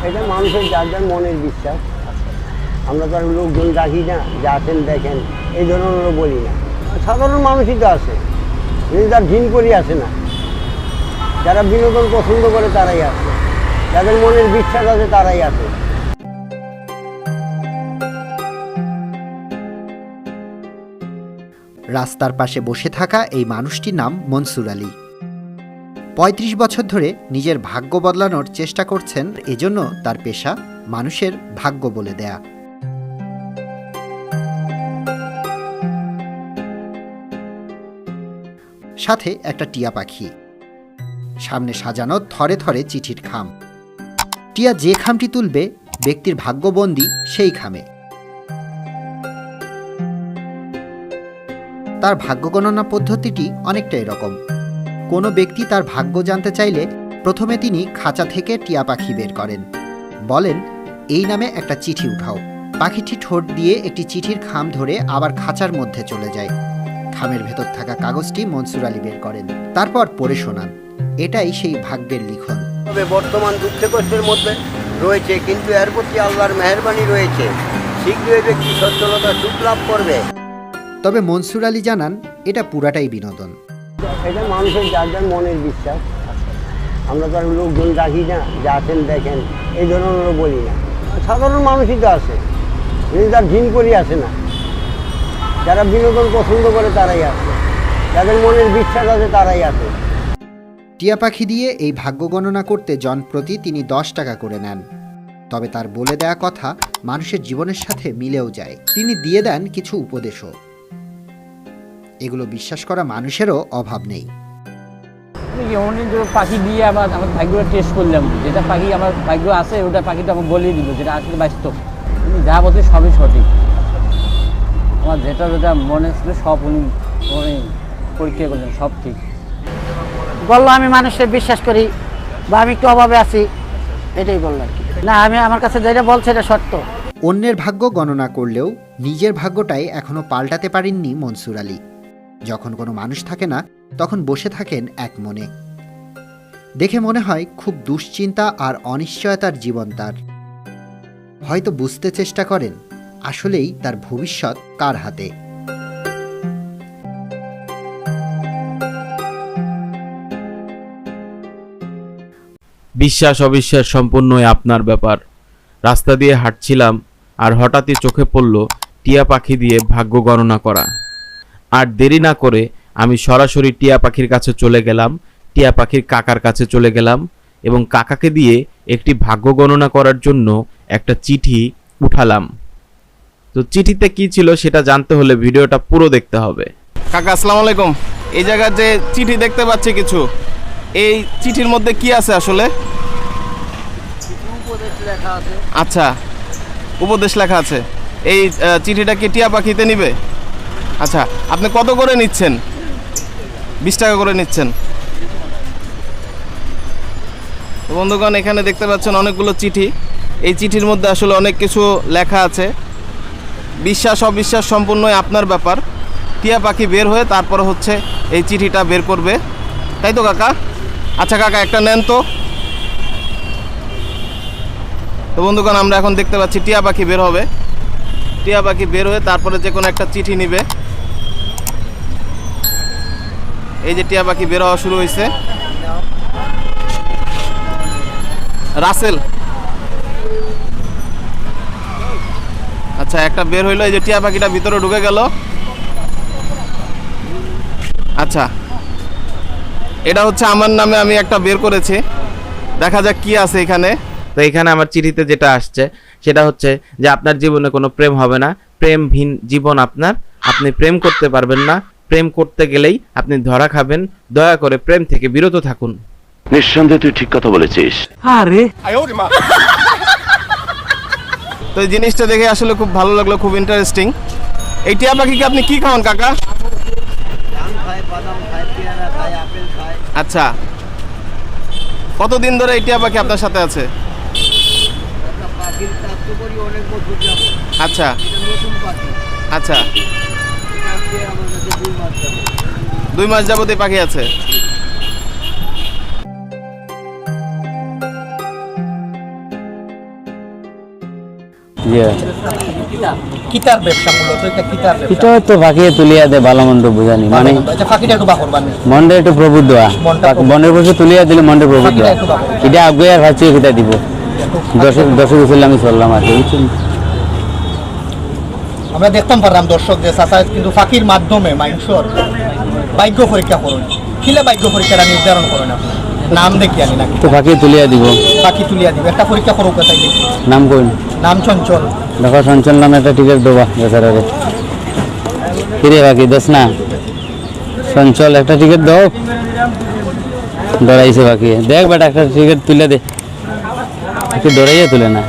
এটা মানুষের যার যার মনের বিশ্বাস। আমরা তো আর লোকজন রাখি না যে আসেন দেখেন এই ধরনেরও বলি না। সাধারণ মানুষই তো আসে, যার ঘিন করি আসে না। যারা বিনোদন পছন্দ করে তারাই আসে, যাদের মনের বিশ্বাস আছে তারাই আসে। রাস্তার পাশে বসে থাকা এই মানুষটির নাম মনসুর আলী। ৩৫ বছর ধরে নিজের ভাগ্য বদলানোর চেষ্টা করছেন, এজন্য তার পেশা মানুষের ভাগ্য বলে দেয়া। সাথে একটা টিয়া পাখি, সামনে সাজানো থরে থরে চিঠির খাম। টিয়া যে খামটি তুলবে ব্যক্তির ভাগ্যবন্দী সেই খামে। তার ভাগ্য গণনা পদ্ধতিটি অনেকটা এরকম। কোনো ব্যক্তি তার ভাগ্য জানতে চাইলে প্রথমে তিনি খাঁচা থেকে টিয়া পাখি বের করেন, বলেন এই নামে একটা চিঠি উঠাও। পাখিটি ঠোঁট দিয়ে একটি চিঠির খাম ধরে আবার খাঁচার মধ্যে চলে যায়। খামের ভেতর থাকা কাগজটি মনসুর আলী বের করেন, তারপর পড়ে শোনান। এটাই সেই ভাগ্যের লিখন। তবে বর্তমান দুঃখে কষ্টের মধ্যে রয়েছে, কিন্তু এর প্রতি আল্লাহর মেহেরবানি রয়েছে। শীঘ্রই ব্যক্তি সচ্ছলতা সুখ লাভ করবে। তবে মনসুর আলী জানান এটা পুরাটাই বিনোদন। এটা মানুষের যার যার মনের বিশ্বাস। আমরা তো আর লোকজন রাখি না যে আসেন দেখেন এই ধরনেরও বলি না। সাধারণ মানুষই তো আসে, যার ঘিন করি আসে না। যারা বিনোদন পছন্দ করে তারাই আসে, যাদের মনের বিশ্বাস আছে তারাই আসে। টিয়া পাখি দিয়ে এই ভাগ্য গণনা করতে জনপ্রতি তিনি 10 টাকা করে নেন। তবে তার বলে দেয়া কথা মানুষের জীবনের সাথে মিলেও যায়। তিনি দিয়ে দেন কিছু উপদেশও। এগুলো বিশ্বাস করা মানুষেরও অভাব নেই। পাখি দিয়ে আমার ভাগ্যটা টেস্ট করলাম, যেটা পাখি আমার ভাগ্য আছে ওটা পাখিটা আমাকে বলিয়ে দিল, যেটা আসলে বাস্তব। উনি যা বলতে সবই সঠিক। আমার যেটা যেটা মনে ছিল সব উনি পরীক্ষা করলেন, সব ঠিক বললো। আমি মানুষের বিশ্বাস করি বা আমি একটু অভাবে আছি, এটাই বললো আর কি। না, আমি আমার কাছে যেটা বলছে এটা সত্য। অন্যের ভাগ্য গণনা করলেও নিজের ভাগ্যটাই এখনো পাল্টাতে পারেননি মনসুর আলী। যখন কোনো মানুষ থাকে না তখন বসে থাকেন এক মনে। দেখে মনে হয় খুব দুশ্চিন্তা আর অনিশ্চয়তার জীবন তার। হয়তো বুঝতে চেষ্টা করেন আসলেই তার ভবিষ্যৎ কার হাতে। বিশ্বাস অবিশ্বাস সম্পূর্ণই আপনার ব্যাপার। রাস্তা দিয়ে হাঁটছিলাম আর হঠাৎই চোখে পড়ল টিয়া পাখি দিয়ে ভাগ্য গণনা করা। আর দেরি না করে আমি সরাসরি টিয়া পাখির কাছে চলে গেলাম, টিয়া পাখির কাকার কাছে চলে গেলাম এবং কাকাকে দিয়ে একটি ভাগ্য গণনা করার জন্য একটা চিঠি উঠালাম। তো চিঠিতে কি ছিল সেটা জানতে হলে ভিডিওটা পুরো দেখতে হবে। কাকা আসসালামু আলাইকুম। এই জায়গায় যে চিঠি দেখতে পাচ্ছি কিছু, এই চিঠির মধ্যে কি আছে আসলে? আচ্ছা, উপদেশ লেখা আছে। এই চিঠিটা কি টিয়া পাখিতে নিবে? আচ্ছা, আপনি কত করে নিচ্ছেন? 20 টাকা করে নিচ্ছেন। তো বন্ধুগণ, এখানে দেখতে পাচ্ছেন অনেকগুলো চিঠি। এই চিঠির মধ্যে আসলে অনেক কিছু লেখা আছে। বিশ্বাস অবিশ্বাস সম্পূর্ণই আপনার ব্যাপার। টিয়া পাখি বের হয়ে তারপরে হচ্ছে এই চিঠিটা বের করবে, তাই তো কাকা? আচ্ছা কাকা, একটা নেন তো। তো বন্ধুগণ, আমরা এখন দেখতে পাচ্ছি টিয়া পাখি বের হবে। টিয়া পাখি বের হয়ে তারপরে যে কোনো একটা চিঠি নিবে। এই যে টিয়া পাখি বের হওয়া শুরু হয়েছে। রাসেল, আচ্ছা একটা বের হইলো। এই যে টিয়া পাখিটা ভিতরে ঢুকে গেল। আচ্ছা, এটা হচ্ছে আমার নামে, আমি একটা বের করেছি। দেখা যাক কি আছে এখানে। তো এখানে আমার চিঠিতে যেটা আসছে সেটা হচ্ছে যে আপনার জীবনে কোনো প্রেম হবে না, প্রেমহীন জীবন আপনার, আপনি প্রেম করতে পারবেন না, প্রেম করতে গেলেই আপনি ধরা খাবেন, দয়া করে প্রেম থেকে বিরত থাকুন। নিঃসন্দেহে তুই ঠিক কথা বলেছিস। আরে তো এই জিনিসটা দেখে আসলে খুব ভালো লাগলো, খুব ইন্টারেস্টিং। এই টিয়া পাখিকে আপনি কি খাওয়ান কাকা? আচ্ছা, কতদিন ধরে এই টিয়া পাখি আপনার সাথে আছে? আচ্ছা আচ্ছা, 2 মাস যাবত এই পাখি আছে। জি কিতার ব্যবসা মূলত এটা কিতার ব্যবসা এটা তো বাকি তুলিয়া দে ভালো মন্দ বুঝানি মানে আচ্ছা ফাঁকিটা একটু বাহর বানি মন্ডে একটু প্রবুদ্ধ বনের বসে তুলিয়া দিলে মন্ডে প্রবুদ্ধ এটা আগে আর ভাবছি এটা দিব দশক বছর আমি চললাম আর কি বুঝছেন। আমরা দেখতাম পারলাম দর্শক যে চাচা কিন্তু ফাঁকির মাধ্যমে মাংসর ভাগ্য পরীক্ষা করুন কিলে ভাগ্য পরীক্ষাটা নির্ধারণ করেন আপনি নাম দেখি আনি নাকি তো বাকি তুলিয়া দিব ফাঁকি তুলিয়া দিবে একটা পরীক্ষা করুক তাই দেখি নাম কইন নাম চঞ্চল দেখো সঞ্চল নামে একটা টিকিট দেবা বেচারারে কিরে বাকি দোষ না সঞ্চল একটা টিকিট দাও ডরাইছে বাকি দেখ বেটা একটা টিকিট তুলে দে একটু ডরাইয়া তুলে না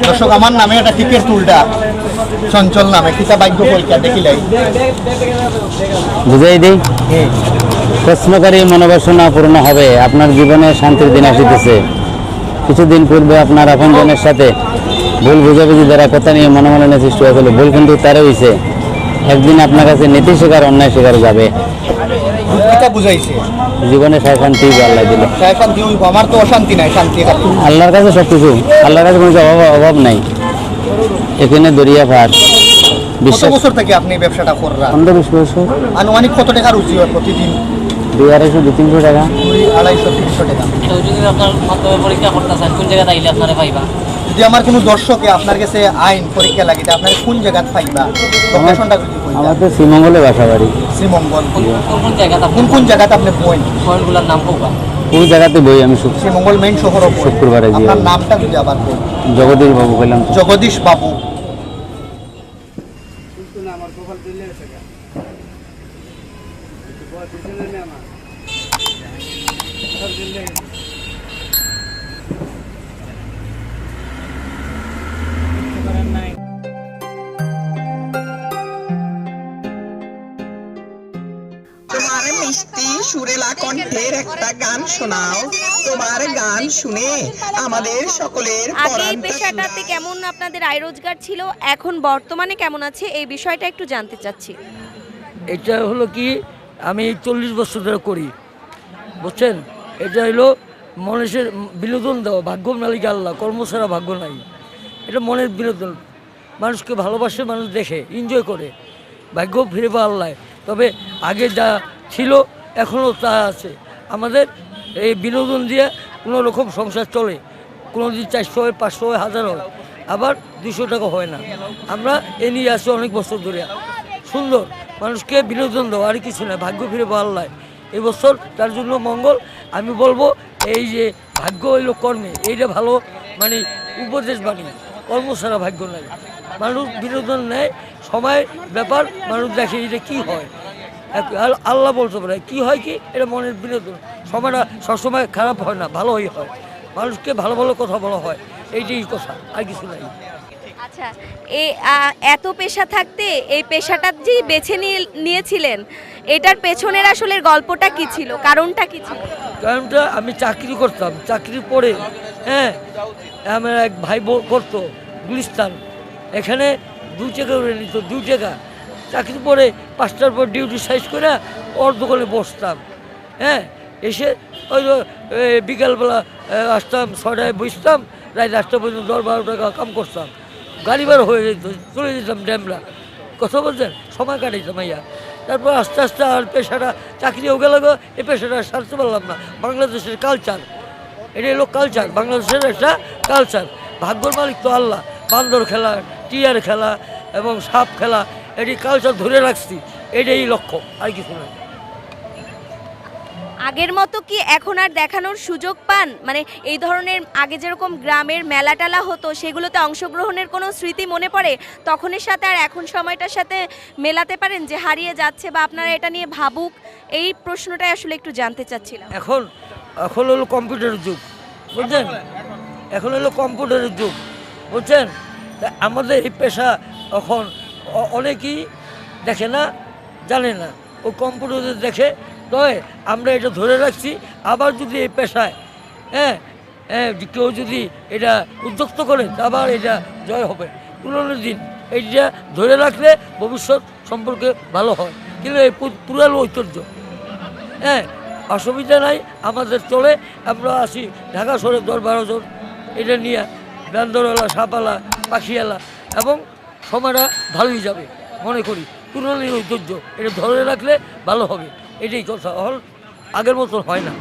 দর্শক আমার নামে একটা টিকেট তুলটা চঞ্চল নামে কিতা ভাগ্য পরীক্ষা দেখিলাই বুঝাই দিই প্রশ্নকারী মনোবাসনা পূর্ণ হবে আপনার জীবনে শান্তির দিন আসিতেছে কিছুদিন পূর্বে আপনার আপনজনের সাথে ভুল বুঝাবুঝি দ্বারা কথা নিয়ে মনোমালিন্য সৃষ্টি হয়েছিল ভুল কিন্তু তারও হয়েছে একদিন আপনার কাছে নীতি শিকার অন্যায় শিকার যাবে কিতা বুঝাইছে জীবনে শান্তি আল্লাহ দিল শান্তি হইব আমার তো অশান্তি নাই শান্তি আল্লাহর কাছে সব কিছু আল্লাহর কাছে কোনো অভাব নাই এখানে দরিয়া পার কত বিশ্বাস বছর থেকে আপনি এই ব্যবসাটা কররা 15-20 বছর আনুমানিক কত টাকা রুচি হয় প্রতিদিন 200-200-300 টাকা 250-300 টাকা যদি আপনার মাধ্যমে পরীক্ষা করতে চান কোন জায়গায় তাইলে আপনারা পাইবা যদি আমার কোনো দর্শকে আপনার কাছে আইন পরীক্ষা লাগে তা আপনার কোন জায়গা পাইবা লোকেশনটা যদি কইতা আমার তো শ্রীমঙ্গলে বাসা বাড়ি শ্রীমঙ্গল কোন কোন জায়গাতে কোন কোন জায়গাতে আপনি বইন পয়েন্টগুলোর নাম কোবা ওই জায়গাতে বই আমি শ্রীমঙ্গল মেইন শহর শুক্রবারে জি আপনার নামটা যদি আবার বলেন জগদীশ বাবু বললাম জগদীশ বাবু তোমার মিষ্টি সুরেলা কণ্ঠের একটা গান শোনাও তোমার গান শুনে আমাদের সকলের আগে এই পেশাটাতে কেমন আপনাদের আয় রোজগার ছিল এখন বর্তমানে কেমন আছে এই বিষয়টা একটু জানতে চাচ্ছি। এটা হলো কি আমি 40 বছর ধরে করি বুঝছেন এটা হলো মানুষের বিনোদন দেওয়া ভাগ্য মালিক আল্লাহ কর্ম ছাড়া ভাগ্য নাই এটা মনের বিনোদন মানুষকে ভালোবাসে মানুষ দেখে এনজয় করে ভাগ্য ফিরে পাওয়া আল্লাহ তবে আগে যা ছিল এখনও তা আছে আমাদের এই বিনোদন দিয়ে কোনো রকম সংসার চলে কোনো দিন 400 হয় 500 হয় 1000 হয় আবার 200 টাকা হয় না আমরা এ নিয়ে আসি অনেক বছর ধরে সুন্দর মানুষকে বিনোদন দেওয়া আর কিছু না ভাগ্য ফিরে পাওয়া আল্লাহ এই বছর তার জন্য মঙ্গল আমি বলবো এই যে ভাগ্য হইল কর্মে এইটা ভালো মানে উপদেশ বাণী কর্ম ছাড়া ভাগ্য নাই মানুষ বিনোদন নেয় সময় ব্যাপার মানুষ দেখে এটা কী হয় আল্লাহ বলতে পারে কী হয় কি এটা মনের বিনোদন সময়টা সবসময় খারাপ হয় না ভালোই হয় মানুষকে ভালো ভালো কথা বলা হয় এইটাই কথা আর কিছু নাই। আচ্ছা এত পেশা থাকতে এই পেশাটা যে বেছে নিয়েছিলেন এটার পেছনের আসলে গল্পটা কি ছিল কারণটা কি ছিল? কারণটা আমি চাকরি করতাম চাকরির পরে হ্যাঁ আমার এক ভাই করতো গুলিস্তান এখানে 2 টাকা করে নিত 2 টাকা চাকরি পরে 5টার পর ডিউটি সাইজ করে ওর দোকানে বসতাম হ্যাঁ এসে ওই বিকালবেলা আসতাম 6টায় বসতাম রাত 8টা পর্যন্ত 10-12 টাকা কাম করতাম গাড়ি ভাড়া হয়ে যেত চলে যেতাম ড্যামরা কথা বলছেন সময় কাটাইতাম আইয়া তারপর আস্তে আস্তে আর পেশাটা চাকরিও গেল এই পেশাটা সারতে পারলাম না বাংলাদেশের কালচার এটা হলো কালচার বাংলাদেশের একটা কালচার ভাগ্যর মালিক তো আল্লাহ বান্দর খেলা টিয়ার খেলা এবং সাপ খেলা এটি কালচার ধরে রাখছি এটাই লক্ষ্য আর কিছু না। আগের মতো কি এখন আর দেখানোর সুযোগ পান মানে এই ধরনের আগে যেরকম গ্রামের মেলা টালা হতো সেগুলোতে অংশগ্রহণের কোনো স্মৃতি মনে পড়ে তখনের সাথে আর এখন সময়টার সাথে মেলাতে পারেন যে হারিয়ে যাচ্ছে বা আপনারা এটা নিয়ে ভাবুক এই প্রশ্নটাই আসলে একটু জানতে চাচ্ছিলাম। এখন হলো কম্পিউটারের যুগ বুঝছেন এখন হলো কম্পিউটারের যুগ বুঝছেন আমাদের এই পেশা এখন অনেকেই দেখে না জানে না ও কম্পিউটার দেখে তবে আমরা এটা ধরে রাখছি আবার যদি এই পেশায় হ্যাঁ কেউ যদি এটা উদ্যোক্ত করে আবার এটা জয় হবে পুরনো দিন এইটা ধরে রাখলে ভবিষ্যৎ সম্পর্কে ভালো হয় কিন্তু এই পুরানো ঐতিহ্য হ্যাঁ অসুবিধা নাই আমাদের চলে আমরা আসি ঢাকা শহরে 10-12 জন এটা নিয়ে বান্দরওয়ালা, সাপালা, পাখিয়ালা, এবং সময়টা ভালোই যাবে মনে করি। পুরনো ঐতিহ্য এটা ধরে রাখলে ভালো হবে, এটাই কথা। আগের মতো হয় না।